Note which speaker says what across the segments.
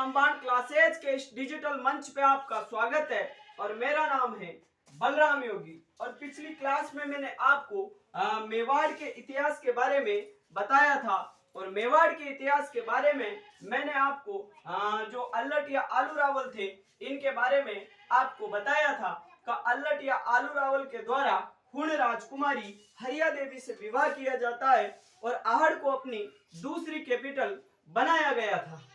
Speaker 1: रामबाण क्लासेज के इस डिजिटल मंच पे आपका स्वागत है और मेरा नाम है बलराम योगी। और पिछली क्लास में मैंने आपको मेवाड़ के इतिहास के बारे में बताया था और मेवाड़ के इतिहास के बारे में मैंने आपको जो अल्लट या आलू रावल थे इनके बारे में आपको बताया था कि अल्लट या आलू रावल के द्वारा हुण राजकुमारी हरिया देवी से विवाह किया जाता है और आहड़ को अपनी दूसरी कैपिटल बनाया गया था।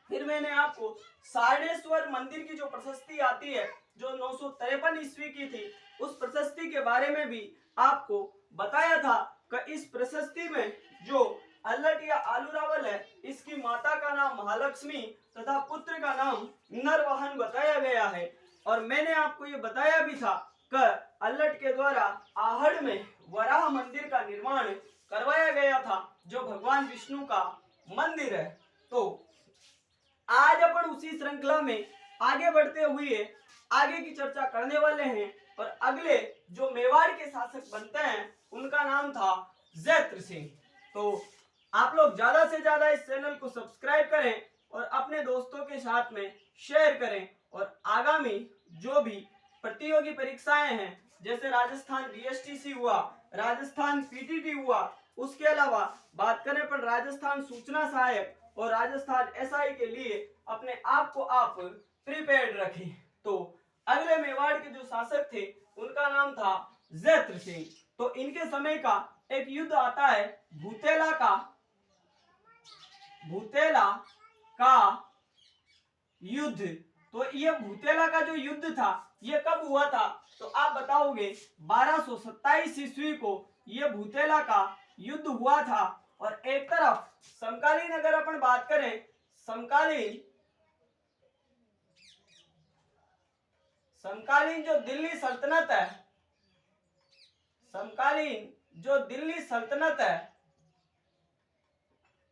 Speaker 1: फिर मैंने आपको सारडेश्वर मंदिर की जो प्रशस्ति आती है जो 953 ईस्वी की थी उस प्रशस्ति के बारे में भी आपको बताया था कि इस प्रशस्ति में जो अल्लट या आलू रावल है इसकी माता का नाम महालक्ष्मी तथा पुत्र का नाम नरवाहन बताया गया है। और मैंने आपको ये बताया भी था कि अल्लट के द्वारा आहड़ में वराह मंदिर का निर्माण करवाया गया था जो भगवान विष्णु का मंदिर है। तो आज अपन उसी श्रृंखला में आगे बढ़ते हुए आगे की चर्चा करने वाले हैं और अगले जो मेवाड़ के शासक बनते हैं उनका नाम था जैत्र सिंह। तो आप लोग ज्यादा से ज्यादा इस चैनल को सब्सक्राइब करें और अपने दोस्तों के साथ में शेयर करें और आगामी जो भी प्रतियोगी परीक्षाएं हैं जैसे राजस्थान बीएसटीसी हुआ, राजस्थान पीटीटी हुआ, उसके अलावा बात करें पर राजस्थान सूचना सहायक और राजस्थान एसआई के लिए अपने आप को आप प्रिपेयर्ड रखें। तो अगले मेवाड़ के जो शासक थे उनका नाम था जैत्र सिंह। तो इनके समय का एक युद्ध आता है भूतेला का युद्ध। तो ये भूतेला का जो युद्ध था ये कब हुआ था तो आप बताओगे 1227 ईस्वी को ये भूतेला का युद्ध हुआ था। और एक तरफ समकालीन अगर अपन बात करें समकालीन जो दिल्ली सल्तनत है, समकालीन जो दिल्ली सल्तनत है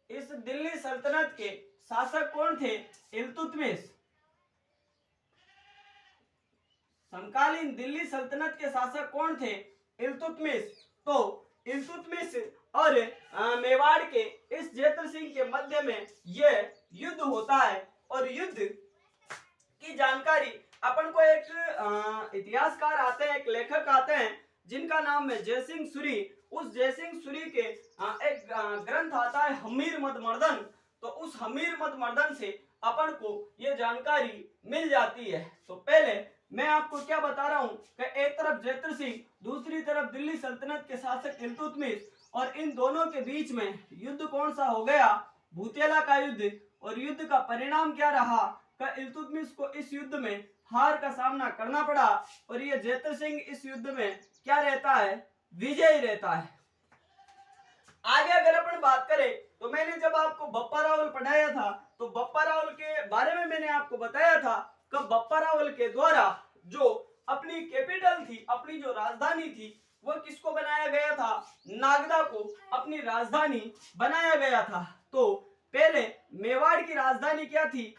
Speaker 1: इस दिल्ली सल्तनत के शासक कौन थे? इल्तुतमिश। समकालीन दिल्ली सल्तनत के शासक कौन थे? इल्तुतमिश। तो इल्तुतमिश और मेवाड़ के इस जैत्र सिंह के मध्य में यह युद्ध होता है। और युद्ध की जानकारी अपन को एक इतिहासकार आते हैं, एक लेखक आते हैं जिनका नाम है जयसिंह सूरी। उस जयसिंह सूरी के एक ग्रंथ आता है हमीर मद मर्दन। तो उस हमीर मद मर्दन से अपन को ये जानकारी मिल जाती है। तो पहले मैं आपको क्या बता रहा हूँ कि एक तरफ जैत्र सिंह, दूसरी तरफ दिल्ली सल्तनत के शासक इल्तुतमिश और इन दोनों के बीच में युद्ध कौन सा हो गया? भूतेला का युद्ध। और युद्ध का परिणाम क्या रहा कि इल्तुतमिश को इस युद्ध में हार का सामना करना पड़ा और ये जैत्र सिंह इस युद्ध में क्या रहता है? विजयी रहता है। आगे अगर अपन बात करें तो मैंने जब आपको बप्पा रावल पढ़ाया था तो बप्पा रावल के बारे में मैंने आपको बताया था कि बप्पा रावल के द्वारा जो अपनी कैपिटल थी, अपनी जो राजधानी थी, वो किसको बनाया गया था? नागदा को अपनी राजधानी बनाया गया था। तो पहले मेवाड़ की राजधानी क्या थी?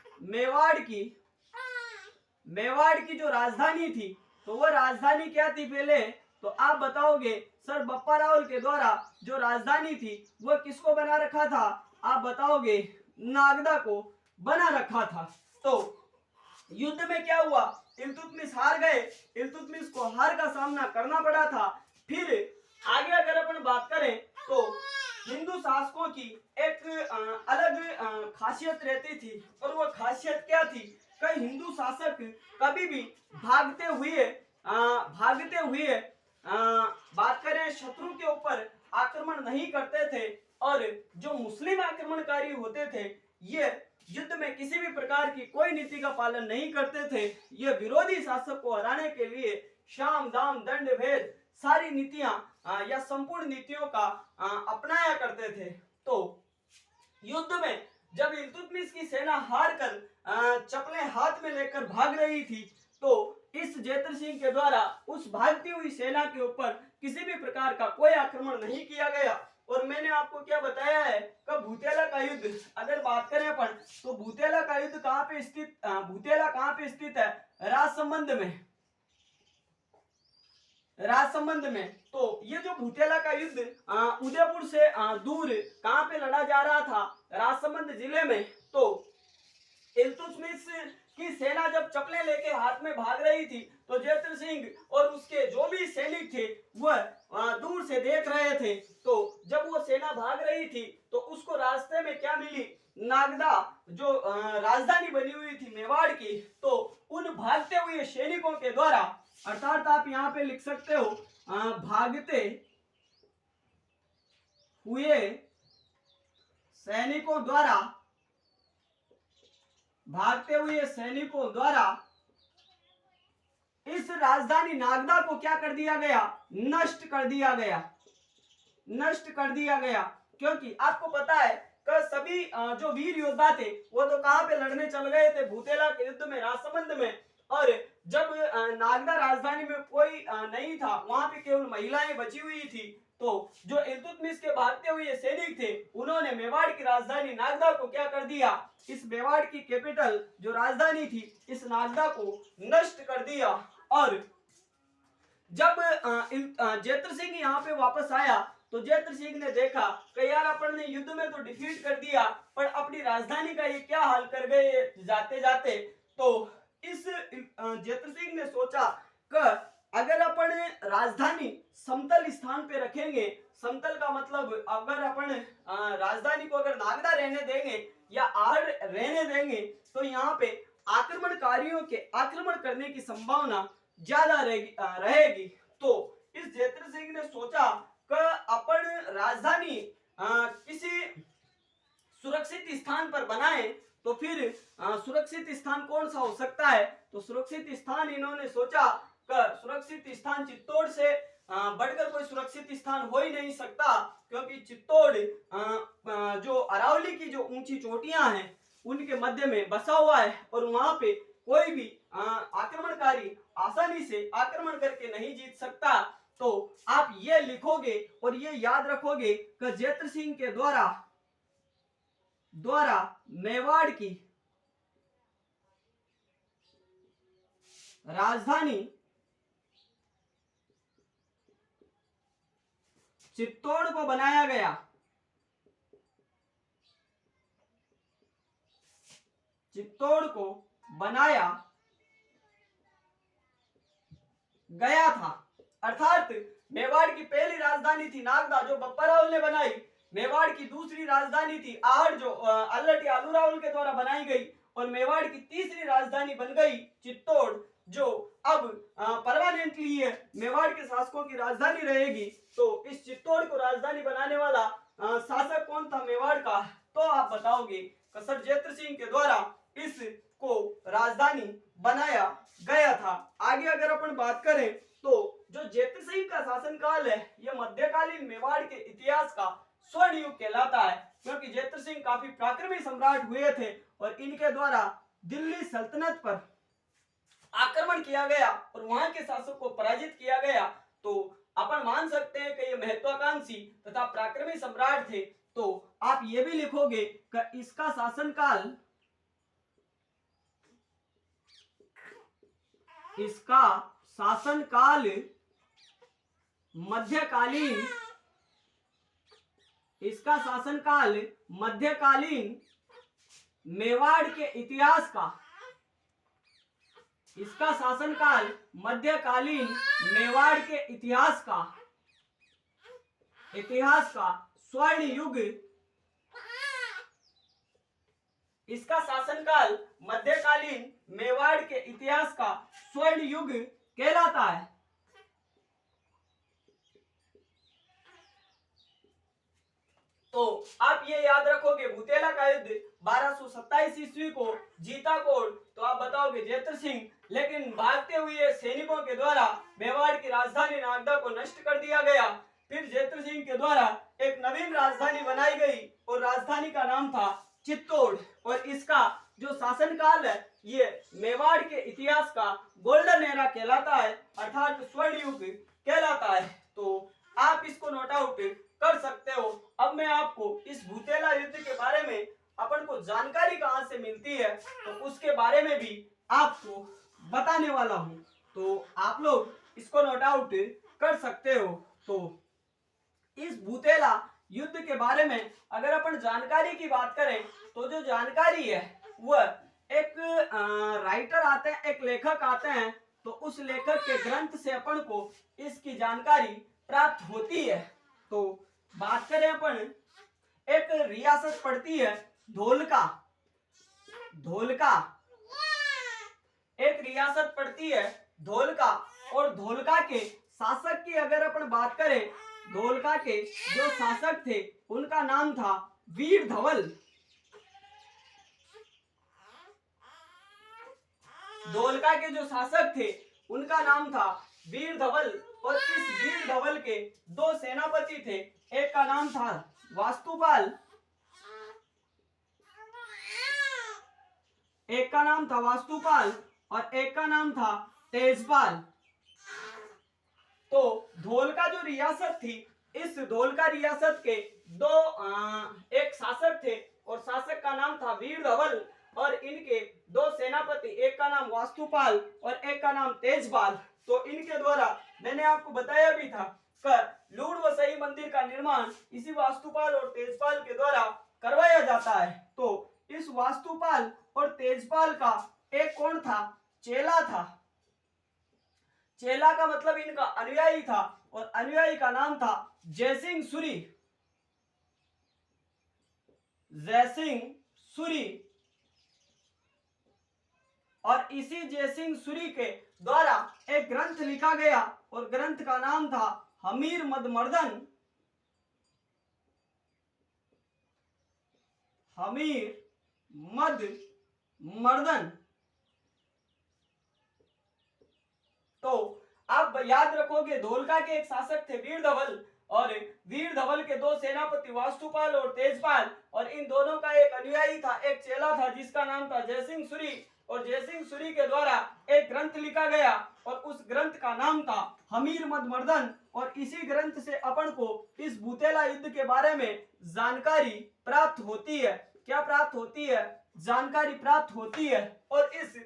Speaker 1: मेवाड़ की जो राजधानी थी तो वह राजधानी क्या थी पहले? तो आप बताओगे सर बप्पा रावल के द्वारा जो राजधानी थी वह किसको बना रखा था? आप बताओगे नागदा को बना रखा था। तो युद्ध में क्या हुआ? इल्तुतमिश हार गए, इल्तुतमिश को हार का सामना करना पड़ा था। फिर आगे अगर अपन बात करें तो हिंदू शासकों की एक अलग खासियत रहती थी और वह खासियत क्या थी कि हिंदू शासक कभी भी भागते हुए बात करें शत्रु के ऊपर आक्रमण नहीं करते थे और जो मुस्लिम आक्रमणकारी होते थे ये युद्ध में किसी भी प्रकार की कोई नीति का पालन नहीं करते थे। ये विरोधी शासक को हराने के लिए शाम दाम दंड भेद सारी नीतियां या संपूर्ण नीतियों का अपनाया करते थे। तो युद्ध में जब इल्तुतमिश की सेना हार कर चपले हाथ में लेकर भाग रही थी तो इस जैत्र सिंह के द्वारा उस भागती हुई सेना के ऊपर किसी भी प्रकार का कोई आक्रमण नहीं किया गया। और मैंने आपको क्या बताया है कि भूतेला का युद्ध अगर बात करें अपन तो भूतेला का युद्ध कहाँ पे स्थित, भूतेला कहाँ पे स्थित है? राजसमंद में। तो ये जो भूतेला का युद्ध उदयपुर से दूर कहाँ पे लड़ा जा रहा था? राजसमंद जिले में। तो इल्तुतमिश की सेना जब चप्पलें लेके हाथ में भाग रही थी तो जेत्र सिंह और उसके जो भी सैनिक थे वह दूर से देख रहे थे। तो जब वो सेना भाग रही थी तो उसको रास्ते में क्या मिली, नागदा जो राजधानी बनी हुई थी मेवाड़ की, तो उन भागते हुए सैनिकों के द्वारा, अर्थात आप यहाँ पे लिख सकते हो भागते हुए सैनिकों द्वारा, भागते हुए सैनिकों द्वारा इस राजधानी नागदा को क्या कर दिया गया, नष्ट कर दिया गया, नष्ट कर दिया गया। क्योंकि आपको पता है कि सभी जो वीर योद्धा थे वो तो कहां पे लड़ने चल गए थे, भूतेला के युद्ध में, राजसमंद में। और जब नागदा राजधानी में कोई नहीं था, वहां पे केवल महिलाएं बची हुई थी, तो जो इल्तुतमिश के भागते हुए सैनिक थे उन्होंने मेवाड़ की राजधानी नागदा को क्या कर दिया, इस मेवाड़ की कैपिटल जो राजधानी थी इस नागदा को नष्ट कर दिया। और जब जेत्र सिंह यहाँ पे वापस आया तो जेत्र सिंह ने देखा कि यार अपन ने युद्ध में तो डिफीट कर दिया पर अपनी राजधानी का ये क्या हाल कर गए जाते जाते। तो इस जेत्र सिंह ने सोचा कि अगर अपन राजधानी समतल स्थान पे रखेंगे, समतल का मतलब अगर अपन राजधानी को अगर नागदा रहने देंगे या आहड़ रहने देंगे तो यहाँ पे आक्रमणकारियों के आक्रमण करने की संभावना ज्यादा रहेगी। तो इस जेत्र सिंह ने सोचा कि अपन राजधानी किसी सुरक्षित स्थान पर बनाए, तो फिर सुरक्षित स्थान कौन सा हो सकता है, तो सुरक्षित स्थान इन्होंने सोचा कि सुरक्षित स्थान चित्तौड़ से बढ़कर कोई सुरक्षित स्थान हो ही नहीं सकता, क्योंकि चित्तौड़ जो अरावली की जो ऊंची चोटियां हैं उनके मध्य में बसा हुआ है और वहां पे कोई भी आक्रमणकारी आसानी से आक्रमण करके नहीं जीत सकता। तो आप ये लिखोगे और ये याद रखोगे कि जेत्र सिंह के द्वारा मेवाड़ की राजधानी चित्तौड़ को बनाया गया। चित्तौड़ को बनाया गया था। अर्थात मेवाड़ की पहली राजधानी थी नागदा जो बप्पा रावल ने बनाई, मेवाड़ की दूसरी राजधानी थी आहड़ जो अल्लटी आलू रावल के द्वारा बनाई गई, और मेवाड़ की तीसरी राजधानी बन गई चित्तौड़ जो अब परमानेंटली मेवाड़ के शासकों की राजधानी रहेगी। तो इस चित्तौड़ को राजधानी बनाने वाला शासक कौन था मेवाड़ का, तो आप बताओगे कसर जेत्र सिंह के द्वारा इसको राजधानी बनाया गया था। आगे अगर अपन बात करें तो जो जेत्र सिंह का शासनकाल है यह मध्यकालीन मेवाड़ के इतिहास का स्वर्ण युग कहलाता है, क्योंकि जेत्र सिंह काफी पराक्रमी सम्राट हुए थे और इनके द्वारा दिल्ली सल्तनत पर आक्रमण किया गया और वहां के शासक को पराजित किया गया। तो अपन मान सकते हैं कि ये महत्वाकांक्षी तथा पराक्रमी सम्राट थे। तो आप ये भी लिखोगे कि इसका शासनकाल मध्यकालीन मेवाड़ के इतिहास का, इसका शासनकाल मध्यकालीन मेवाड़ के इतिहास का स्वर्ण युग, इसका शासनकाल मध्यकालीन मेवाड़ के इतिहास का स्वर्ण युग कहलाता है। तो आप ये याद रखोगे भूतेला का युद्ध 1227 ईस्वी को जीता कौन, तो आप बताओगे जेत्र सिंह, लेकिन भागते हुए सैनिकों के द्वारा मेवाड़ की राजधानी नागदा को नष्ट कर दिया गया। फिर जेत्र सिंह के द्वारा एक नवीन राजधानी बनाई गई और राजधानी का नाम था चित्तौड़, और इसका जो शासनकाल है ये मेवाड़ के इतिहास का गोल्डन एरा कहलाता है, अर्थात स्वर्ण युग कहलाता है। तो आप इसको नोट आउट कर सकते हो। अब मैं आपको इस भूतेला युद्ध के बारे में अपन को जानकारी कहां से मिलती है तो उसके बारे में भी आपको बताने वाला हूं, तो आप लोग इसको नोट आउट कर सकते हो। तो इस भूतेला युद्ध के बारे में अगर अपन जानकारी की बात करें तो जो जानकारी है वह एक राइटर आते हैं, एक लेखक आते हैं, तो उस लेखक के ग्रंथ से अपन को इसकी जानकारी प्राप्त होती है। तो बात करें अपन, एक रियासत पड़ती है धोलका। धोलका एक रियासत पड़ती है धोलका, और धोलका के शासक की अगर अपन बात करें, धोलका के जो शासक थे उनका नाम था वीर धवल। धोलका के जो शासक थे उनका नाम था वीर धवल, और इस वीर धवल के दो सेनापति थे, एक का नाम था वास्तुपाल, एक का नाम था वास्तुपाल और एक का नाम था तेजपाल। तो धोलका जो रियासत थी, इस धोलका रियासत के दो एक शासक थे, और शासक का नाम था वीर धवल, और इनके दो सेनापति, एक का नाम वास्तुपाल और एक का नाम तेजपाल। तो इनके द्वारा मैंने आपको बताया भी था कि लूड़ वसई मंदिर का निर्माण इसी वास्तुपाल और तेजपाल के द्वारा करवाया जाता है। तो इस वास्तुपाल और तेजपाल का एक कौन था? चेला था। चेला का मतलब इनका अनुयायी था, और अनुयायी का नाम था जयसिंह सूरी। जयसिंह सूरी, और इसी जयसिंह सूरी के द्वारा एक ग्रंथ लिखा गया, और ग्रंथ का नाम था हमीर मद मर्दन। हमीर मद मर्दन। तो आप याद रखोगे, धोलका के एक शासक थे वीर धवल, और वीर धवल के दो सेनापति वास्तुपाल और तेजपाल, और इन दोनों का एक अनुयायी था, एक चेला था जिसका नाम था जयसिंह सूरी, और जयसिंह सूरी के द्वारा एक ग्रंथ लिखा गया, और उस ग्रंथ का नाम था हमीर मद मर्दन। और इसी ग्रंथ से अपन को इस भूतेला युद्ध के बारे में जानकारी प्राप्त होती है। क्या प्राप्त होती है? जानकारी प्राप्त होती है। और इस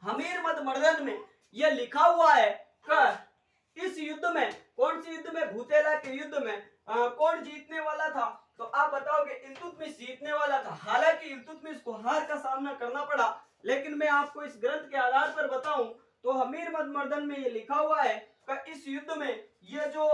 Speaker 1: हमीर मद मर्दन में यह लिखा हुआ है कि इस युद्ध में, कौन से युद्ध में? भूतेला के युद्ध में कौन जीतने वाला था? तो आप बताओगे इल्तुतमिश जीतने वाला था। हालांकि इल्तुतमिश को हार का सामना करना पड़ा, लेकिन मैं आपको इस ग्रंथ के आधार पर बताऊं तो हमीर मद मर्दन में ये लिखा हुआ है कि इस युद्ध में ये जो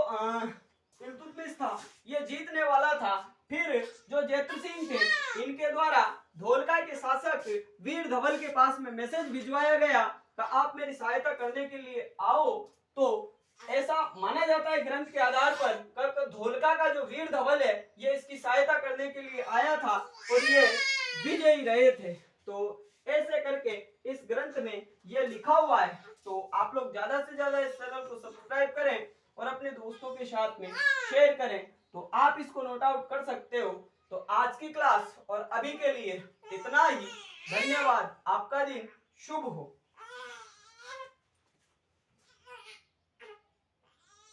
Speaker 1: इल्तुतमिश था ये जीतने वाला था। फिर जो जैतु सिंह थे, इनके द्वारा धोलका के शासक वीर धवल के पास में मैसेज भिजवाया गया कि आप मेरी सहायता करने के लिए आओ। तो ऐसा माना जाता है ग्रंथ के आधार पर धोलका का जो वीर धवल है ये इसकी सहायता करने के लिए आया था, और ये विजयी रहे थे। तो ऐसे करके इस ग्रंथ में ये लिखा हुआ है। तो आप लोग ज्यादा से ज्यादा इस चैनल को सब्सक्राइब करें और अपने दोस्तों के साथ में शेयर करें, तो आप इसको नोट आउट कर सकते हो। तो आज की क्लास और अभी के लिए इतना ही। धन्यवाद। आपका दिन शुभ हो।